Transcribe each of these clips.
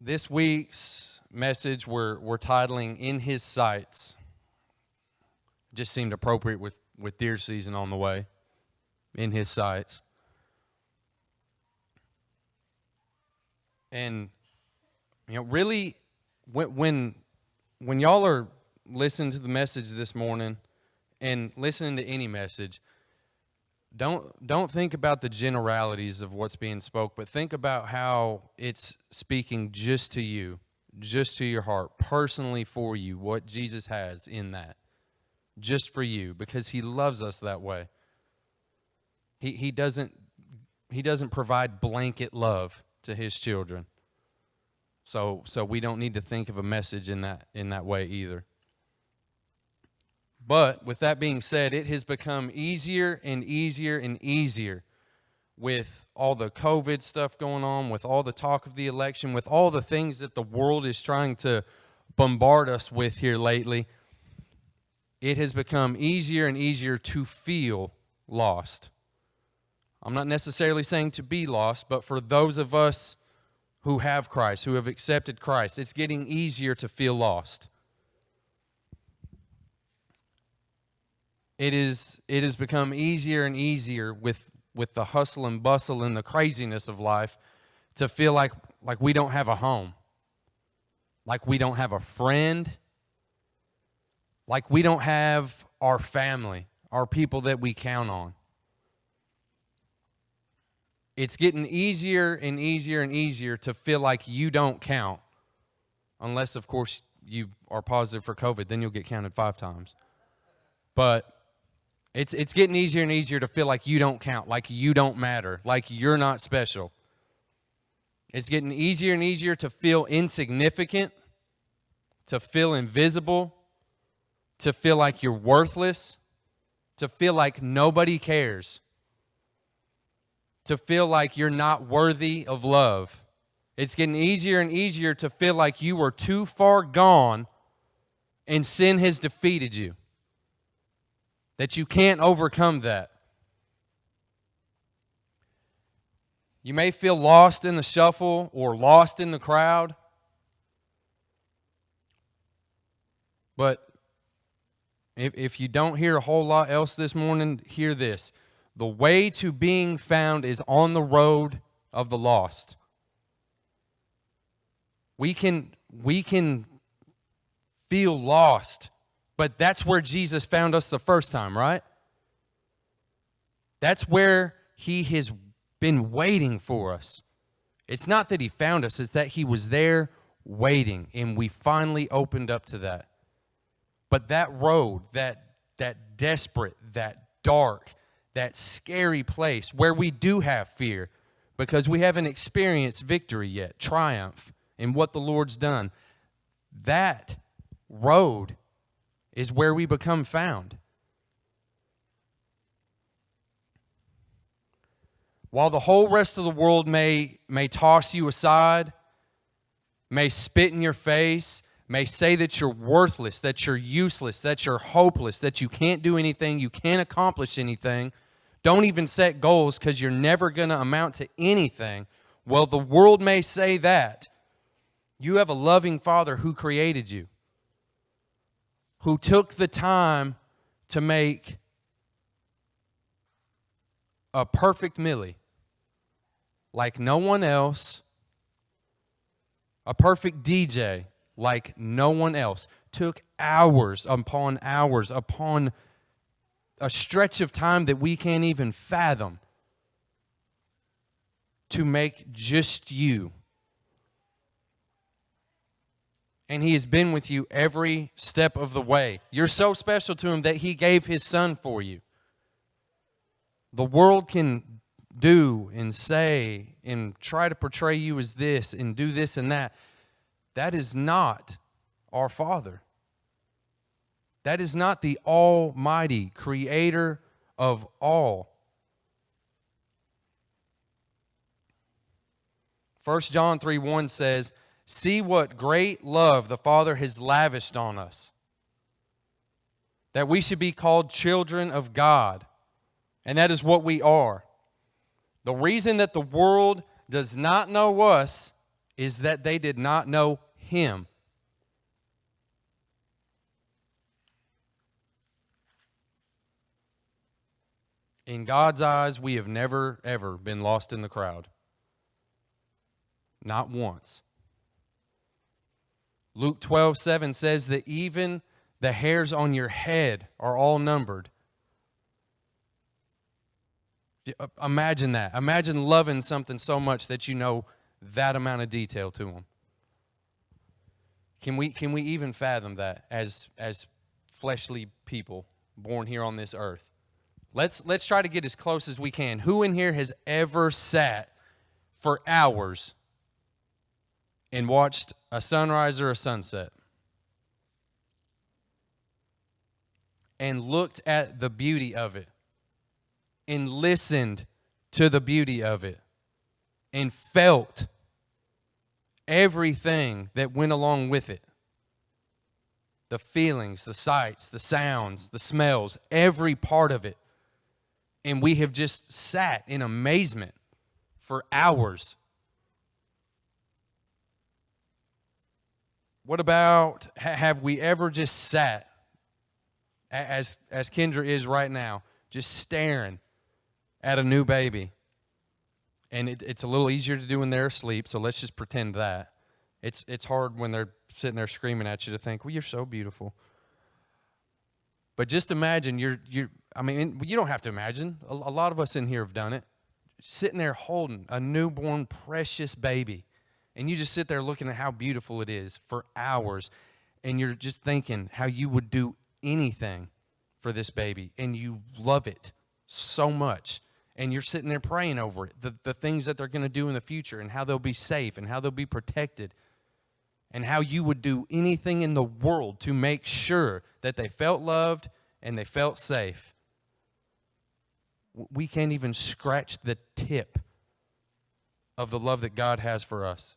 This week's message we're titling "In His Sights." Just seemed appropriate with deer season on the way. In His sights. And really, when y'all are listening to the message this morning and listening to any message, don't think about the generalities of what's being spoke, but think about how it's speaking just to you, just to your heart, personally for you, what Jesus has in that, just for you, because He loves us that way. He doesn't provide blanket love to His children. So we don't need to think of a message in that way either. But with that being said, it has become easier and easier and easier with all the COVID stuff going on, with all the talk of the election, with all the things that the world is trying to bombard us with here lately. It has become easier and easier to feel lost. I'm not necessarily saying to be lost, but for those of us who have Christ, who have accepted Christ, it's getting easier to feel lost. It has become easier and easier with the hustle and bustle and the craziness of life to feel like we don't have a home, like we don't have a friend, like we don't have our family, our people that we count on. It's getting easier and easier and easier to feel like you don't count, unless, of course, you are positive for COVID. Then you'll get counted 5 times. But it's getting easier and easier to feel like you don't count, like you don't matter, like you're not special. It's getting easier and easier to feel insignificant, to feel invisible, to feel like you're worthless, to feel like nobody cares, to feel like you're not worthy of love. It's getting easier and easier to feel like you are too far gone and sin has defeated you, that you can't overcome that. You may feel lost in the shuffle or lost in the crowd, but if you don't hear a whole lot else this morning, hear this. The way to being found is on the road of the lost. We can feel lost, but that's where Jesus found us the first time, right? That's where He has been waiting for us. It's not that He found us, it's that He was there waiting, and we finally opened up to that. But that road, that desperate, that dark, that scary place where we do have fear because we haven't experienced victory yet, triumph in what the Lord's done, that road is where we become found. While the whole rest of the world may toss you aside, may spit in your face, may say that you're worthless, that you're useless, that you're hopeless, that you can't do anything, you can't accomplish anything, don't even set goals because you're never going to amount to anything. Well, the world may say that. You have a loving Father who created you, who took the time to make a perfect Millie like no one else, a perfect DJ like no one else. Took hours upon a stretch of time that we can't even fathom to make just you. And He has been with you every step of the way. You're so special to Him that He gave His Son for you. The world can do and say and try to portray you as this and do this and that. That is not our Father. That is not the Almighty Creator of all. 1 John 3:1 says, "See what great love the Father has lavished on us, that we should be called children of God." And that is what we are. The reason that the world does not know us is that they did not know him. In God's eyes, we have never, ever been lost in the crowd. Not once. Luke 12:7 says that even the hairs on your head are all numbered. Imagine that. Imagine loving something so much that you know that amount of detail to them. Can we even fathom that as fleshly people born here on this earth? Let's try to get as close as we can. Who in here has ever sat for hours and watched a sunrise or a sunset and looked at the beauty of it and listened to the beauty of it and felt everything that went along with it? The feelings, the sights, the sounds, the smells, every part of it. And we have just sat in amazement for hours. What about, have we ever just sat, as Kendra is right now, just staring at a new baby? And it's a little easier to do when they're asleep, so let's just pretend that. It's hard when they're sitting there screaming at you to think, well, you're so beautiful. But just imagine, you don't have to imagine. A lot of us in here have done it. Sitting there holding a newborn, precious baby. And you just sit there looking at how beautiful it is for hours. And you're just thinking how you would do anything for this baby. And you love it so much. And you're sitting there praying over it. The things that they're going to do in the future and how they'll be safe and how they'll be protected. And how you would do anything in the world to make sure that they felt loved and they felt safe. We can't even scratch the tip of the love that God has for us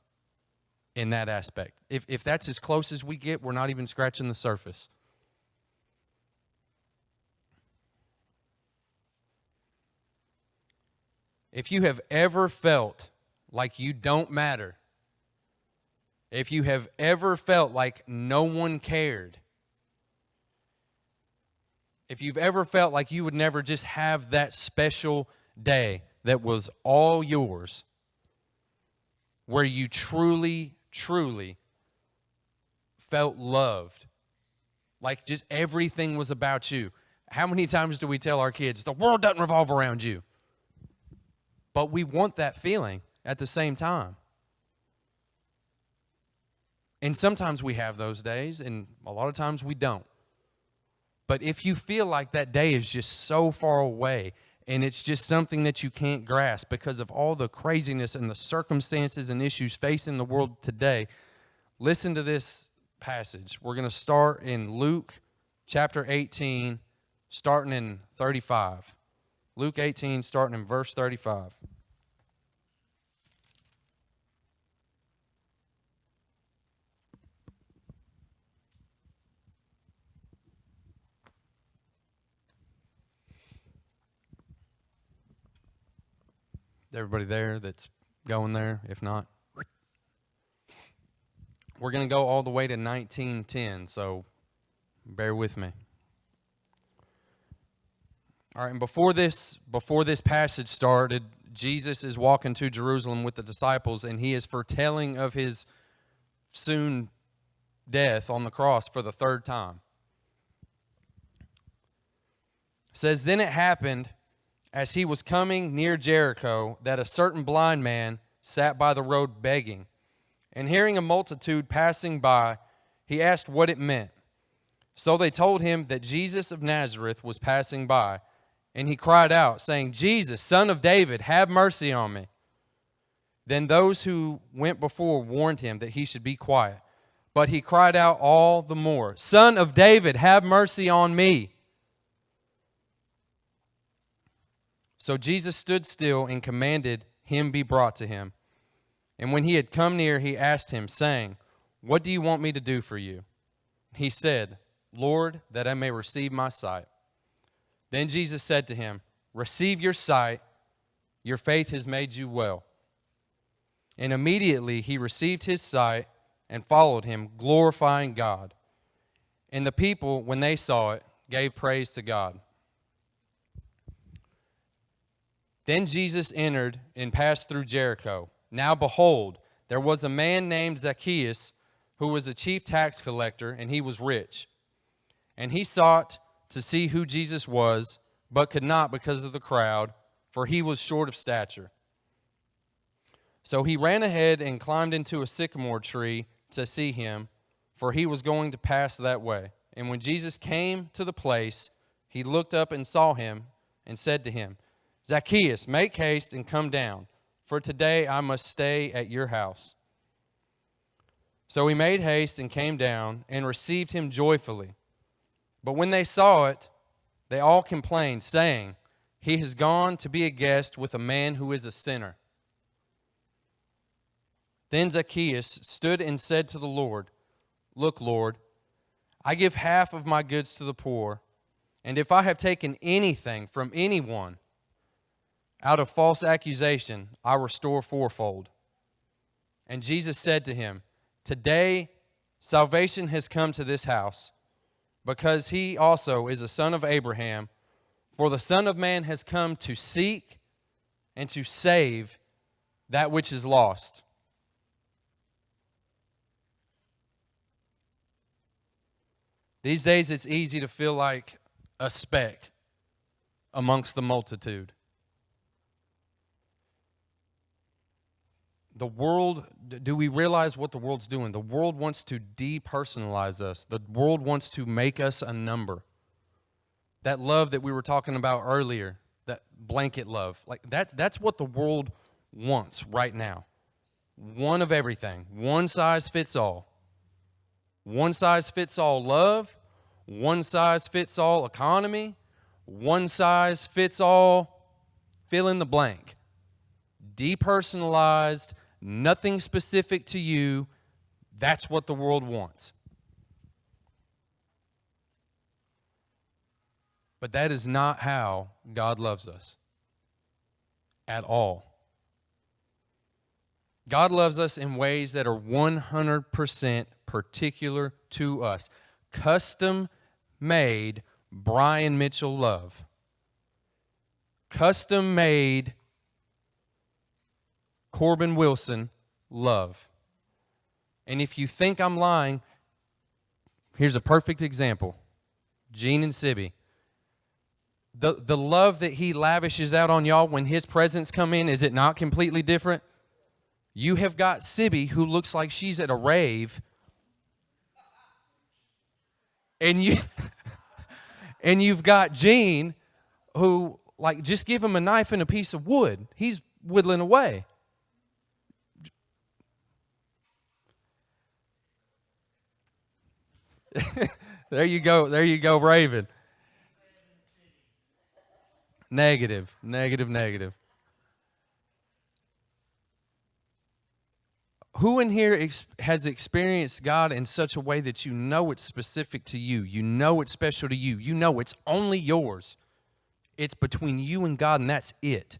in that aspect. If that's as close as we get, we're not even scratching the surface. If you have ever felt like you don't matter, if you have ever felt like no one cared, if you've ever felt like you would never just have that special day that was all yours, where you truly, truly felt loved, like just everything was about you. How many times do we tell our kids, the world doesn't revolve around you? But we want that feeling at the same time. And sometimes we have those days, and a lot of times we don't. But if you feel like that day is just so far away, and it's just something that you can't grasp because of all the craziness and the circumstances and issues facing the world today, listen to this passage. We're going to start in Luke chapter 18, starting in 35. Luke 18, starting in verse 35. Everybody there that's going there? If not, we're going to go all the way to 19:10, so bear with me. All right, and before this passage started, Jesus is walking to Jerusalem with the disciples, and he is foretelling of his soon death on the cross for the third time. It says, then it happened, as he was coming near Jericho, that a certain blind man sat by the road begging. And hearing a multitude passing by, he asked what it meant. So they told him that Jesus of Nazareth was passing by. And he cried out, saying, Jesus, Son of David, have mercy on me. Then those who went before warned him that he should be quiet. But he cried out all the more, Son of David, have mercy on me. So Jesus stood still and commanded him be brought to him. And when he had come near, he asked him, saying, what do you want me to do for you? He said, Lord, that I may receive my sight. Then Jesus said to him, receive your sight, your faith has made you well. And immediately he received his sight and followed him, glorifying God. And the people, when they saw it, gave praise to God. Then Jesus entered and passed through Jericho. Now behold, there was a man named Zacchaeus, who was a chief tax collector, and he was rich. And he sought to see who Jesus was, but could not because of the crowd, for he was short of stature. So he ran ahead and climbed into a sycamore tree to see him, for he was going to pass that way. And when Jesus came to the place, he looked up and saw him and said to him, Zacchaeus, make haste and come down, for today I must stay at your house. So he made haste and came down and received him joyfully. But when they saw it, they all complained, saying, he has gone to be a guest with a man who is a sinner. Then Zacchaeus stood and said to the Lord, look, Lord, I give half of my goods to the poor, and if I have taken anything from anyone out of false accusation, I restore fourfold. And Jesus said to him, today salvation has come to this house, because he also is a son of Abraham, for the Son of Man has come to seek and to save that which is lost. These days it's easy to feel like a speck amongst the multitude. The world, do we realize what the world's doing? The world wants to depersonalize us. The world wants to make us a number. That love that we were talking about earlier, that blanket love, like that's what the world wants right now. One of everything. One size fits all. One size fits all love. One size fits all economy. One size fits all fill in the blank. Depersonalized, nothing specific to you. That's what the world wants. But that is not how God loves us at all. God loves us in ways that are 100% particular to us. Custom-made Brian Mitchell love. Custom-made Corbin Wilson love. And if you think I'm lying, here's a perfect example. Gene and Sibby. The love that he lavishes out on y'all when his presents come in, is it not completely different? You have got Sibby, who looks like she's at a rave, and you've got Gene, who, like, just give him a knife and a piece of wood, he's whittling away. There you go, Raven. Negative. Who in here has experienced God in such a way that you know it's specific to you? You know it's special to you. You know it's only yours. It's between you and God, and that's it.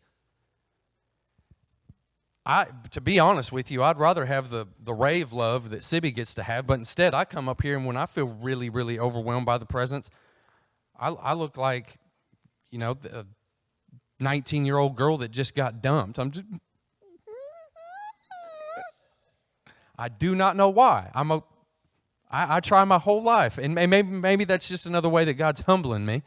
To be honest with you, I'd rather have the rave love that Sibby gets to have, but instead I come up here, and when I feel really, really overwhelmed by the presence, I look like, you know, a 19-year-old girl that just got dumped. I do not know why. I try my whole life, and maybe that's just another way that God's humbling me.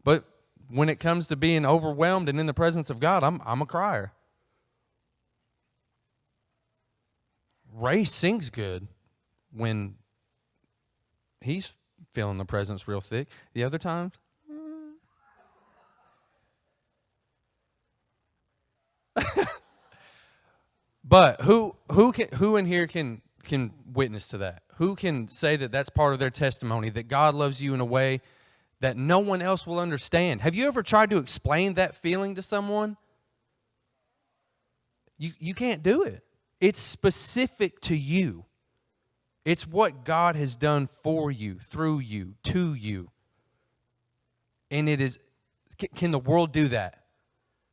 But when it comes to being overwhelmed and in the presence of God, I'm a crier. Ray sings good when he's feeling the presence real thick. The other times, but who in here can witness to that? Who can say that that's part of their testimony, that God loves you in a way that no one else will understand? Have you ever tried to explain that feeling to someone? You can't do it. It's specific to you. It's what God has done for you, through you, to you. And it is, can the world do that?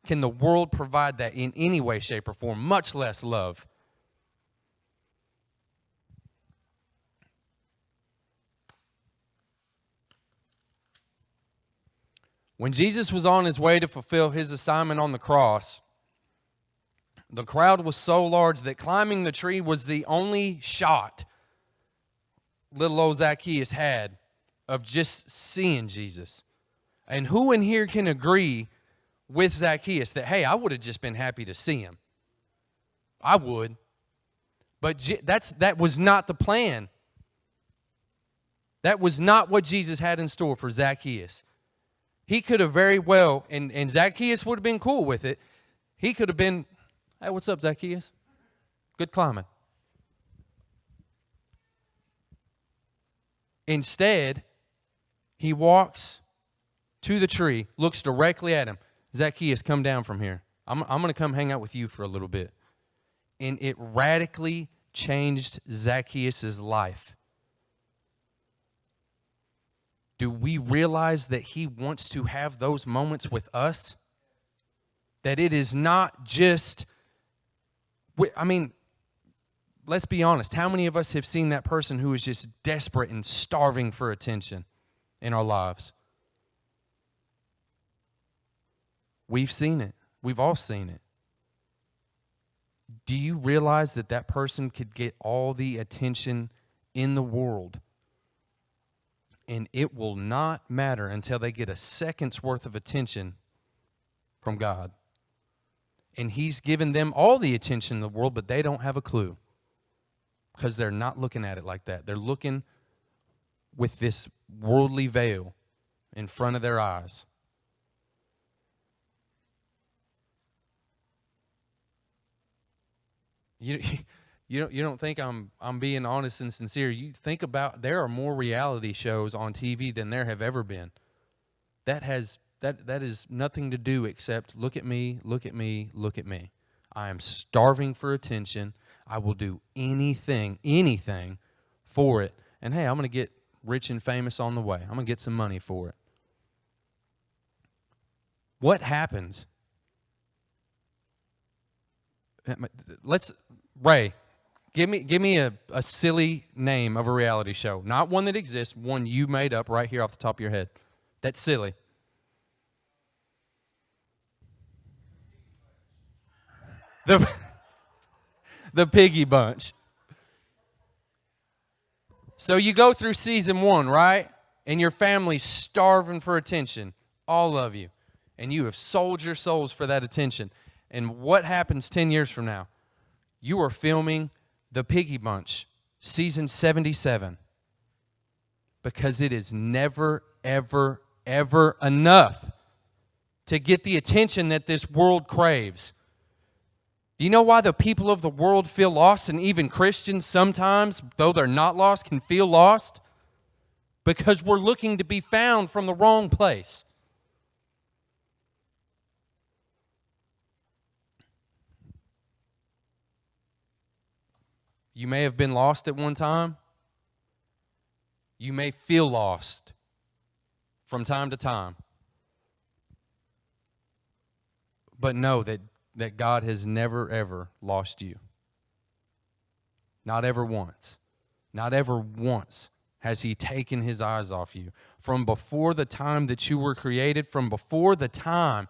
can the world provide that in any way, shape, or form, much less love. When Jesus was on his way to fulfill his assignment on the cross, the crowd was so large that climbing the tree was the only shot little old Zacchaeus had of just seeing Jesus. And who in here can agree with Zacchaeus that, hey, I would have just been happy to see him? I would. But that was not the plan. That was not what Jesus had in store for Zacchaeus. He could have very well, and Zacchaeus would have been cool with it. He could have been, hey, what's up, Zacchaeus? Good climbing. Instead, he walks to the tree, looks directly at him. Zacchaeus, come down from here. I'm going to come hang out with you for a little bit. And it radically changed Zacchaeus' life. Do we realize that he wants to have those moments with us? That it is not just, I mean, let's be honest. How many of us have seen that person who is just desperate and starving for attention in our lives? We've seen it. We've all seen it. Do you realize that that person could get all the attention in the world, and it will not matter until they get a second's worth of attention from God? And he's given them all the attention in the world, but they don't have a clue because they're not looking at it like that. They're looking with this worldly veil in front of their eyes. You don't think I'm being honest and sincere. You think about, there are more reality shows on TV than there have ever been. That is nothing to do except look at me, look at me, look at me. I am starving for attention. I will do anything for it. And hey, I'm going to get rich and famous on the way. I'm going to get some money for it. What happens? Ray, give me a silly name of a reality show. Not one that exists, one you made up right here off the top of your head. That's silly. The Piggy Bunch. So you go through season 1, right? And your family's starving for attention, all of you. And you have sold your souls for that attention. And what happens 10 years from now? You are filming The Piggy Bunch, season 77. Because it is never, ever, ever enough to get the attention that this world craves. Do you know why the people of the world feel lost, and even Christians sometimes, though they're not lost, can feel lost? Because we're looking to be found from the wrong place. You may have been lost at one time. You may feel lost from time to time. But know that God has never, ever lost you. Not ever once. Not ever once has He taken His eyes off you. From before the time that you were created, from before the time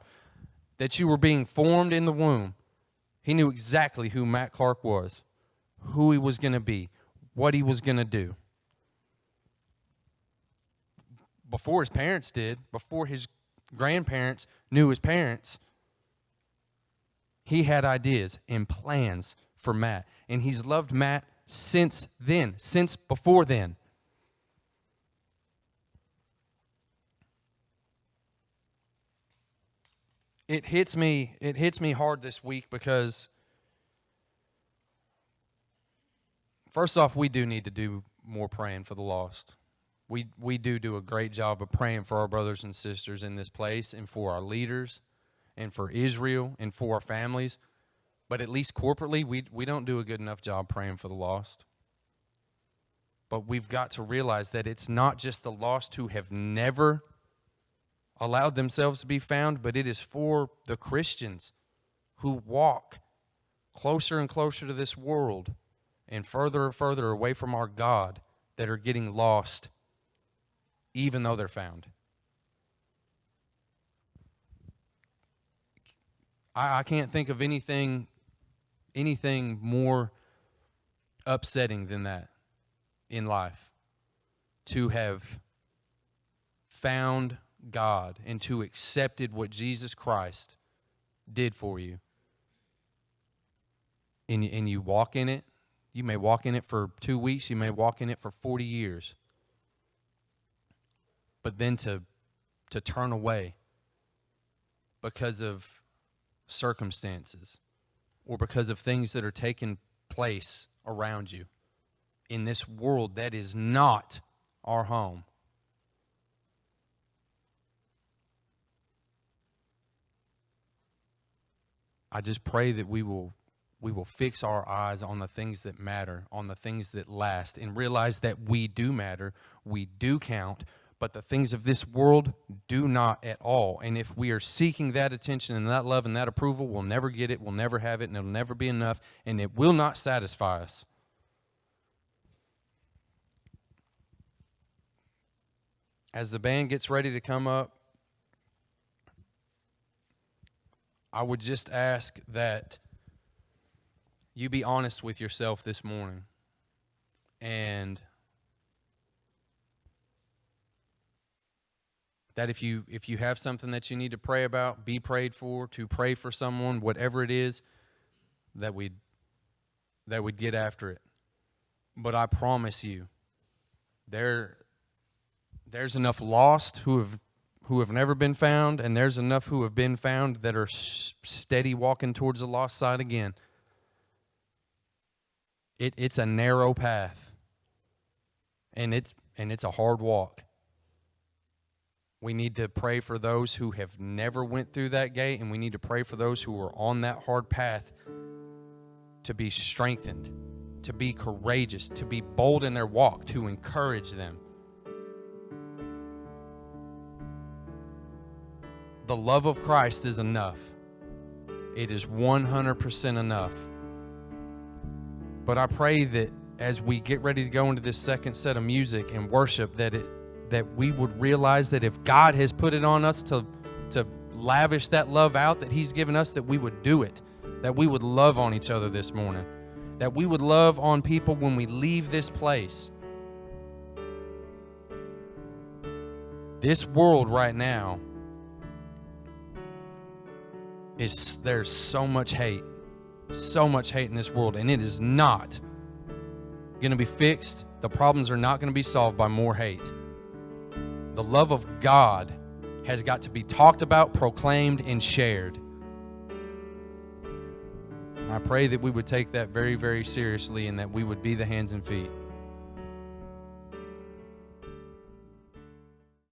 that you were being formed in the womb, He knew exactly who Matt Clark was, who he was going to be, what he was going to do. Before his parents did, before his grandparents knew his parents, He had ideas and plans for Matt. And He's loved Matt since then, since before then. It hits me hard this week because first off, we do need to do more praying for the lost. We do a great job of praying for our brothers and sisters in this place and for our leaders and for Israel and for our families. But at least corporately, we don't do a good enough job praying for the lost. But we've got to realize that it's not just the lost who have never allowed themselves to be found, but it is for the Christians who walk closer and closer to this world and further and further away from our God that are getting lost, even though they're found. I can't think of anything more upsetting than that in life. To have found God and to accepted what Jesus Christ did for you. And you walk in it. You may walk in it for 2 weeks. You may walk in it for 40 years. But then to turn away because of circumstances or because of things that are taking place around you in this world that is not our home. I just pray that we will fix our eyes on the things that matter, on the things that last, and realize that we do matter, we do count, but the things of this world do not at all. And if we are seeking that attention and that love and that approval, we'll never get it, we'll never have it, and it'll never be enough, and it will not satisfy us. As the band gets ready to come up, I would just ask that you be honest with yourself this morning. And that if you have something that you need to pray about, be prayed for, to pray for someone, whatever it is, that we'd get after it. But I promise you, there's enough lost who have never been found, and there's enough who have been found that are steady walking towards the lost side again. It's a narrow path, and it's a hard walk. We need to pray for those who have never went through that gate, and we need to pray for those who are on that hard path to be strengthened, to be courageous, to be bold in their walk, to encourage them. The love of Christ is enough. It is 100% enough. But I pray that as we get ready to go into this second set of music and worship, that we would realize that if God has put it on us to lavish that love out that He's given us, that we would do it, that we would love on each other this morning, that we would love on people when we leave this place. This world right now, there's so much hate in this world, and it is not going to be fixed. The problems are not going to be solved by more hate. The love of God has got to be talked about, proclaimed, and shared. And I pray that we would take that very, very seriously, and that we would be the hands and feet.